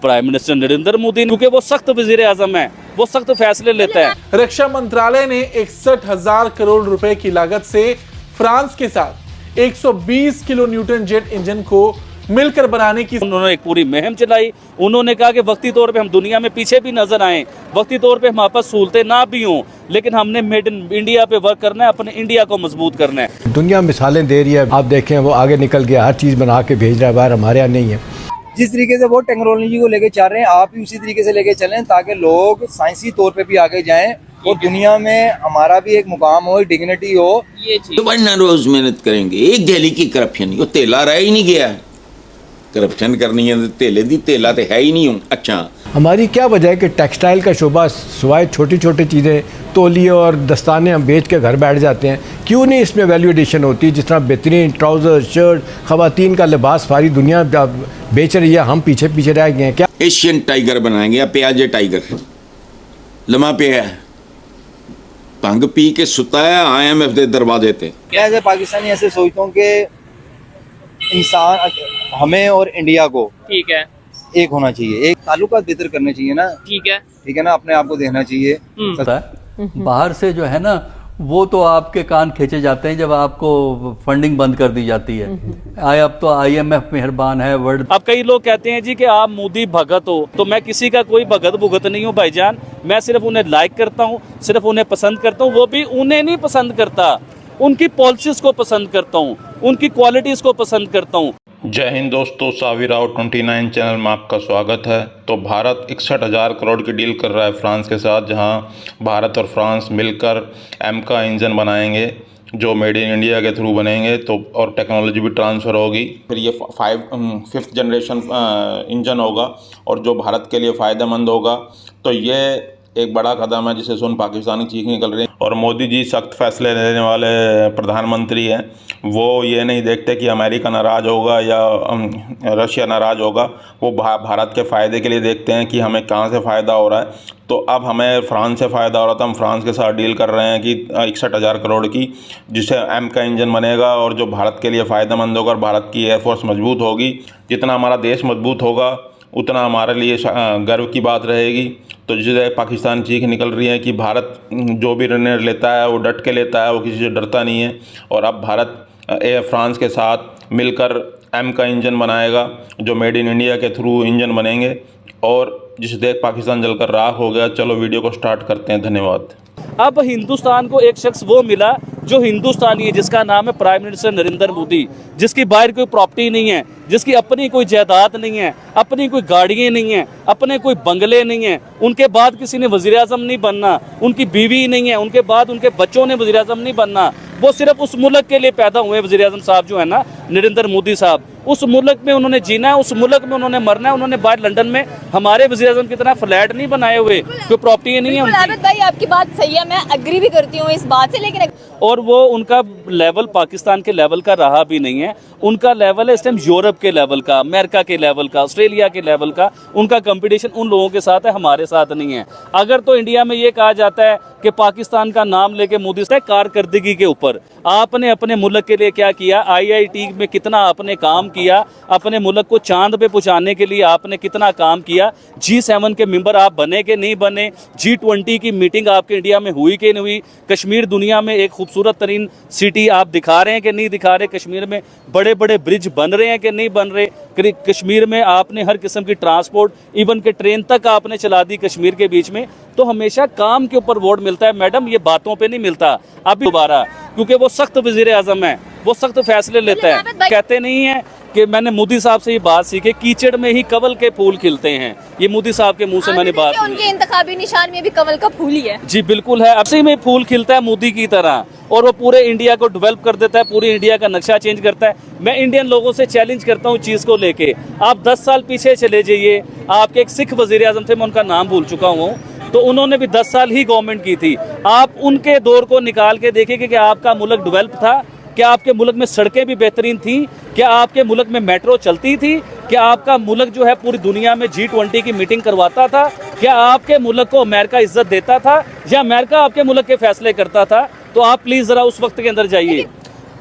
Prime minister Narendra Modi, क्योंकि वो सख्त वजीर आजम है, वो सख्त फैसले लेता है। रक्षा मंत्रालय ने 61,000 करोड़ रुपए की लागत से फ्रांस के साथ 120 किलो न्यूटन जेट इंजन को मिलकर बनाने की उन्होंने एक पूरी मुहिम चलाई। उन्होंने कहा कि वक्ती तौर पे हम दुनिया में पीछे भी नजर आए, वक्ती तौर पे हमारे पास सहूलतें ना भी हों, लेकिन हमने मेड इन इंडिया पे वर्क करना है, अपने इंडिया को मजबूत करना है। दुनिया मिसालें दे रही है, आप देखें वो आगे निकल गया, हर चीज़ बना के भेज रहा है बाहर, हमारे यहाँ नहीं है। जिस तरीके से वो टेक्नोलॉजी को लेके चल रहे हैं, आप भी उसी तरीके से लेके चलें ताकि लोग साइंसी तौर पे भी आगे जाएं और दुनिया में हमारा भी एक मुकाम हो, डिग्निटी हो। ये चीज बढ़ना रोज मेहनत करेंगे, एक दिहाड़ी की करप्शन नहीं, वो तेला रह ही नहीं गया। करप्शन करनी है तेले दी, तेला तो है ही नहीं हूँ। अच्छा, हमारी क्या वजह है कि टेक्सटाइल का शोबा सिवाय छोटी छोटी चीज़ें, तौलिए और दस्ताने हम बेच के घर बैठ जाते हैं, क्यों नहीं इसमें वैल्यू एडिशन होती? जिस तरह बेहतरीन ट्राउज़र, शर्ट, ख़वातीन का लिबास सारी दुनिया बेच रही है, हम पीछे पीछे रह गए हैं क्या? एशियन टाइगर बनाएंगे या प्याजे टाइगर लमा पे है, भंग पी के सुता है IMF के दरवाजे पे। मैं ऐसे पाकिस्तानी ऐसे सोचता हूँ कि इंसान, हमें और इंडिया को ठीक है, एक होना चाहिए, एक ताल्लुकात बेहतर करने चाहिए ना। ठीक है ना, अपने आप को देखना चाहिए। बाहर से जो है ना, वो तो आपके कान खींचे जाते हैं जब आपको फंडिंग बंद कर दी जाती है। अब तो IMF मेहरबान है, वर्ल्ड। अब कई लोग कहते हैं जी कि आप मोदी भगत हो, तो मैं किसी का कोई भगत भुगत नहीं हूँ भाईजान। मैं सिर्फ उन्हें लाइक करता हूँ, सिर्फ उन्हें पसंद करता हूँ। वो भी उन्हें नहीं पसंद करता, उनकी पॉलिसीज को पसंद करता हूँ, उनकी क्वालिटीज को पसंद करता हूँ। जय हिंद दोस्तों, सावी राव 29 चैनल में आपका स्वागत है। तो भारत 61,000 करोड़ की डील कर रहा है फ्रांस के साथ, जहां भारत और फ्रांस मिलकर एमका इंजन बनाएंगे जो मेड इन इंडिया के थ्रू बनेंगे। तो और टेक्नोलॉजी भी ट्रांसफ़र होगी। फिर ये 5th जनरेशन इंजन होगा और जो भारत के लिए फ़ायदेमंद होगा। तो ये एक बड़ा कदम है जिसे सुन पाकिस्तान की चीख निकल रही है। और मोदी जी सख्त फैसले लेने वाले प्रधानमंत्री हैं। वो ये नहीं देखते कि अमेरिका नाराज़ होगा या रशिया नाराज़ होगा, वो भारत के फ़ायदे के लिए देखते हैं कि हमें कहाँ से फ़ायदा हो रहा है। तो अब हमें फ्रांस से फ़ायदा हो रहा था, हम फ्रांस के साथ डील कर रहे हैं कि 61,000 करोड़ की, जिससे एम का इंजन बनेगा और जो भारत के लिए फ़ायदेमंद होगा और भारत की एयरफोर्स मजबूत होगी। जितना हमारा देश मजबूत होगा उतना हमारे लिए गर्व की बात रहेगी। तो जिसे पाकिस्तान चीख निकल रही है कि भारत जो भी निर्णय लेता है वो डट के लेता है, वो किसी से डरता नहीं है। और अब भारत फ्रांस के साथ मिलकर एम का इंजन बनाएगा जो मेड इन इंडिया के थ्रू इंजन बनेंगे और जिसे देख पाकिस्तान जलकर राख हो गया। चलो वीडियो को स्टार्ट करते हैं, धन्यवाद। अब हिंदुस्तान को एक शख्स वो मिला जो हिंदुस्तानी है, जिसका नाम है प्राइम मिनिस्टर नरेंद्र मोदी, जिसकी बाहर कोई प्रॉपर्टी नहीं है, जिसकी अपनी कोई जायदाद नहीं है, अपनी कोई गाड़ियाँ नहीं है, अपने कोई बंगले नहीं है। उनके बाद किसी ने वज़ीर आज़म नहीं बनना, उनकी बीवी नहीं है, उनके बाद उनके बच्चों ने वज़ीर आज़म नहीं बनना। वो सिर्फ उस मुल्क के लिए पैदा हुए वज़ीर आज़म साहब जो है ना, नरेंद्र मोदी साहब। उस मुल्क में उन्होंने जीना है, उस मुल्क में उन्होंने मरना है। उन्होंने बाहर लंदन में हमारे वज़ीर आज़म की तरह फ्लैट नहीं बनाए हुए, कोई प्रॉपर्टी नहीं है उनकी। आबिद भाई, आपकी बात सही है, मैं एग्री भी करती हूँ इस बात से, लेकिन और वो उनका लेवल पाकिस्तान के लेवल का रहा भी नहीं है। उनका लेवल है इस टाइम यूरोप के लेवल का, अमेरिका के लेवल का, ऑस्ट्रेलिया के लेवल का। उनका कंपटीशन उन लोगों के साथ है, हमारे साथ नहीं है। अगर तो इंडिया में ये कहा जाता है कि पाकिस्तान का नाम लेके मोदी से कारकर्दगी के ऊपर, आपने अपने मुल्क के लिए क्या किया, IIT में कितना आपने काम किया, अपने मुल्क को चांद पे पहुंचाने के लिए आपने कितना काम किया, G7 के मेंबर आप बने कि नहीं बने, G20 की मीटिंग आपके इंडिया में हुई कि नहीं हुई, कश्मीर दुनिया में एक खूबसूरत तरीन सिटी आप दिखा रहे हैं कि नहीं दिखा रहे, कश्मीर में बड़े बड़े ब्रिज बन रहे हैं कि नहीं बन रहे, कश्मीर में आपने हर किस्म की ट्रांसपोर्ट, इवन के ट्रेन तक आपने चला दी कश्मीर के बीच में। तो हमेशा काम के ऊपर वोट मिलता है मैडम, ये बातों पे नहीं मिलता। अभी दोबारा, क्योंकि वो सख्त वजीर आजम है, वो सख्त फैसले लेता है। कहते नहीं है कि मैंने मोदी साहब से ये बात सीखी, कीचड़ में ही कवल के फूल खिलते हैं। ये मोदी साहब के मुंह से मैंने बात सुनी। उनके इंतखाबी निशान में भी कवल का फूल ही है। जी बिल्कुल है, अब से में फूल खिलता है मोदी की तरह, और वो पूरे इंडिया को डेवलप कर देता है, पूरी इंडिया का नक्शा चेंज करता है। मैं इंडियन लोगों से चैलेंज करता हूँ चीज़ को लेके, आप 10 साल पीछे चले जाइए। आपके एक सिख वजीर आजम थे, मैं उनका नाम भूल चुका हूँ, तो उन्होंने भी 10 साल ही गवर्नमेंट की थी। आप उनके दौर को निकाल के देखिए कि क्या आपका मुल्क डेवलप था, क्या आपके मुल्क में सड़कें भी बेहतरीन थी, क्या आपके मुल्क में मेट्रो चलती थी, क्या आपका मुल्क जो है पूरी दुनिया में G20 की मीटिंग करवाता था, क्या आपके मुल्क को अमेरिका इज्जत देता था, या अमेरिका आपके मुल्क के फैसले करता था। तो आप प्लीज़ ज़रा उस वक्त के अंदर जाइए।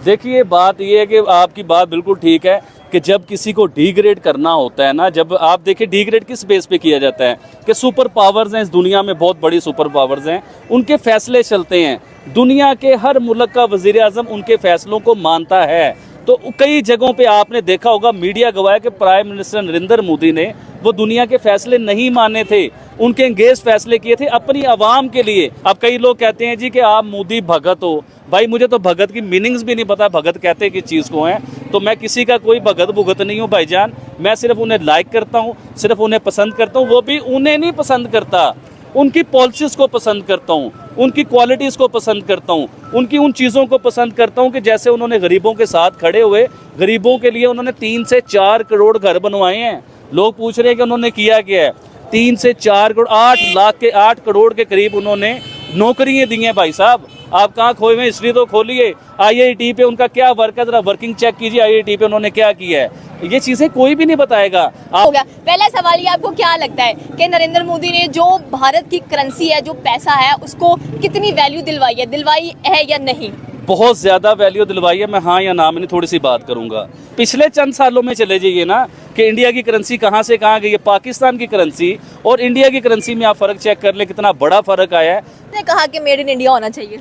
देखिए बात यह है कि आपकी बात बिल्कुल ठीक है कि जब किसी को डिग्रेड करना होता है ना, जब आप देखिए डिग्रेड किस बेस पे किया जाता है कि सुपर पावर्स हैं इस दुनिया में, बहुत बड़ी सुपर पावर्स हैं, उनके फैसले चलते हैं, दुनिया के हर मुल्क का वज़ीर आज़म उनके फैसलों को मानता है। तो कई जगहों पे आपने देखा होगा, मीडिया गवाह कि प्राइम मिनिस्टर नरेंद्र मोदी ने वो दुनिया के फैसले नहीं माने थे, उनके अंगेज फैसले किए थे अपनी आवाम के लिए। अब कई लोग कहते हैं जी कि आप मोदी भगत हो, भाई मुझे तो भगत की मीनिंग्स भी नहीं पता, भगत कहते किस चीज़ को हैं। तो मैं किसी का कोई भगत भुगत नहीं हूँ भाईजान, मैं सिर्फ उन्हें लाइक करता हूँ, सिर्फ उन्हें पसंद करता हूँ, वो भी उन्हें नहीं पसंद करता, उनकी पॉलिसीज़ को पसंद करता हूँ, उनकी क्वालिटीज़ को पसंद करता हूँ, उनकी उन चीज़ों को पसंद करता हूँ कि जैसे उन्होंने गरीबों के साथ खड़े हुए, गरीबों के लिए उन्होंने 3 से 4 करोड़ घर बनवाए हैं। लोग पूछ रहे हैं कि उन्होंने किया क्या है। 3 से 4 करोड़, 8 करोड़ के करीब उन्होंने नौकरियाँ दी हैं भाई साहब। आप कहाँ खोए हुए, हिस्ट्री तो खोलिए। IIT पे उनका क्या वर्क है, जरा वर्किंग चेक कीजिए, IIT पे उन्होंने क्या किया है। ये चीज़ें कोई भी नहीं बताएगा। हो गया। पहला सवाल ये, आपको क्या लगता है कि नरेंद्र मोदी ने जो भारत की करेंसी है, जो पैसा है, उसको कितनी वैल्यू दिलवाई है या नहीं? बहुत ज़्यादा वैल्यू दिलवाई है। मैं हाँ या ना में थोड़ी सी बात करूंगा। पिछले चंद सालों में चले जाइए ना कि इंडिया की करेंसी कहाँ से कहाँ गई है। पाकिस्तान की करेंसी और इंडिया की करेंसी में आप फ़र्क चेक कर ले, कितना बड़ा फ़र्क आया है। ने कहा कि मेड इन इंडिया होना चाहिए।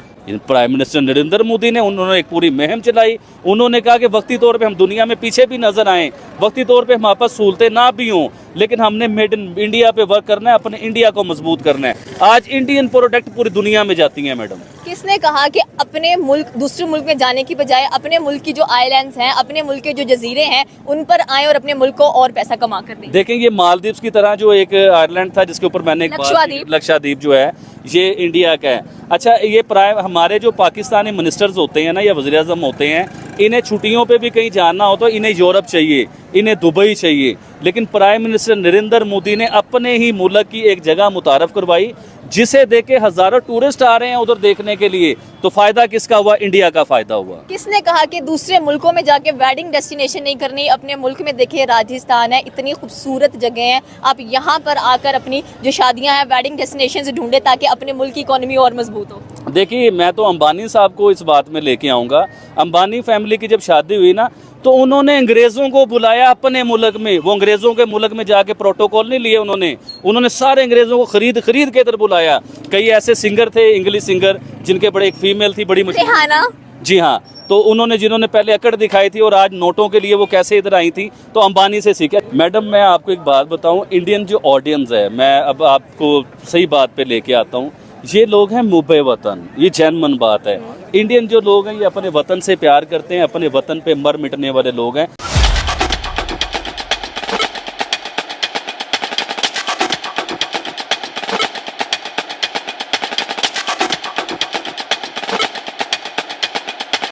प्राइम मिनिस्टर नरेंद्र मोदी ने उन्होंने एक पूरी मुहिम चलाई। उन्होंने कहा कि वक्ती तौर पे हम दुनिया में पीछे भी नजर आएँ, वक्ती तौर पे हमारे पास सहूलतें ना भी हों, लेकिन हमने मेड इन इंडिया पे वर्क करना है, अपने इंडिया को मजबूत करना है। आज इंडियन प्रोडक्ट पूरी दुनिया में जाती हैं मैडम। किसने कहा कि अपने मुल्क दूसरे मुल्क में जाने की बजाय अपने मुल्क की जो आइलैंड्स हैं, अपने मुल्क के जो जजीरे हैं, उन पर आए और अपने मुल्क को और पैसा कमा कर दें? देखें, ये मालदीव्स की तरह जो एक आयरलैंड था जिसके ऊपर मैंने एक बात, लक्षद्वीप जो है ये इंडिया का है। अच्छा, ये हमारे जो पाकिस्तानी मिनिस्टर्स होते हैं ना या वज़ीर आज़म होते हैं, इन्हें छुट्टियों पे भी कहीं जाना हो तो इन्हें यूरोप चाहिए, इन्हें दुबई चाहिए, लेकिन प्राइम मिनिस्टर नरेंद्र मोदी ने अपने ही मुल्क की एक जगह मुतारफ़ करवाई जिसे देख के हज़ारों टूरिस्ट आ रहे हैं उधर देखने के लिए। तो फ़ायदा किसका हुआ? इंडिया का फ़ायदा हुआ। किसने कहा कि दूसरे मुल्कों में जाके वेडिंग डेस्टिनेशन नहीं करनी, अपने मुल्क में देखिए राजस्थान है, इतनी खूबसूरत जगह है, आप यहाँ पर आकर अपनी जो शादियाँ हैं वेडिंग डेस्टिनेशन से ढूंढे ताकि अपने मुल्क की इकोनॉमी और मजबूत हो। देखिए, मैं तो अंबानी साहब को इस बात में लेके आऊँगा। अंबानी फैमिली की जब शादी हुई ना तो उन्होंने अंग्रेज़ों को बुलाया अपने मुल्क में। वो अंग्रेज़ों के मुल्क में जाके प्रोटोकॉल नहीं लिए उन्होंने सारे अंग्रेज़ों को खरीद के इधर बुलाया। कई ऐसे सिंगर थे, इंग्लिश सिंगर, जिनके बड़े, एक फीमेल थी बड़ी मशहूर, जी हाँ, तो उन्होंने जिन्होंने पहले अकड़ दिखाई थी और आज नोटों के लिए वो कैसे इधर आई थी, तो अंबानी से सीखा। मैडम, मैं आपको एक बात बताऊं, इंडियन जो ऑडियंस है, मैं अब आपको सही बात पे लेके आता हूं, ये लोग हैं मुहब्बे वतन, ये जेन्युइन बात है। इंडियन जो लोग हैं ये अपने वतन से प्यार करते हैं, अपने वतन पे मर मिटने वाले लोग हैं।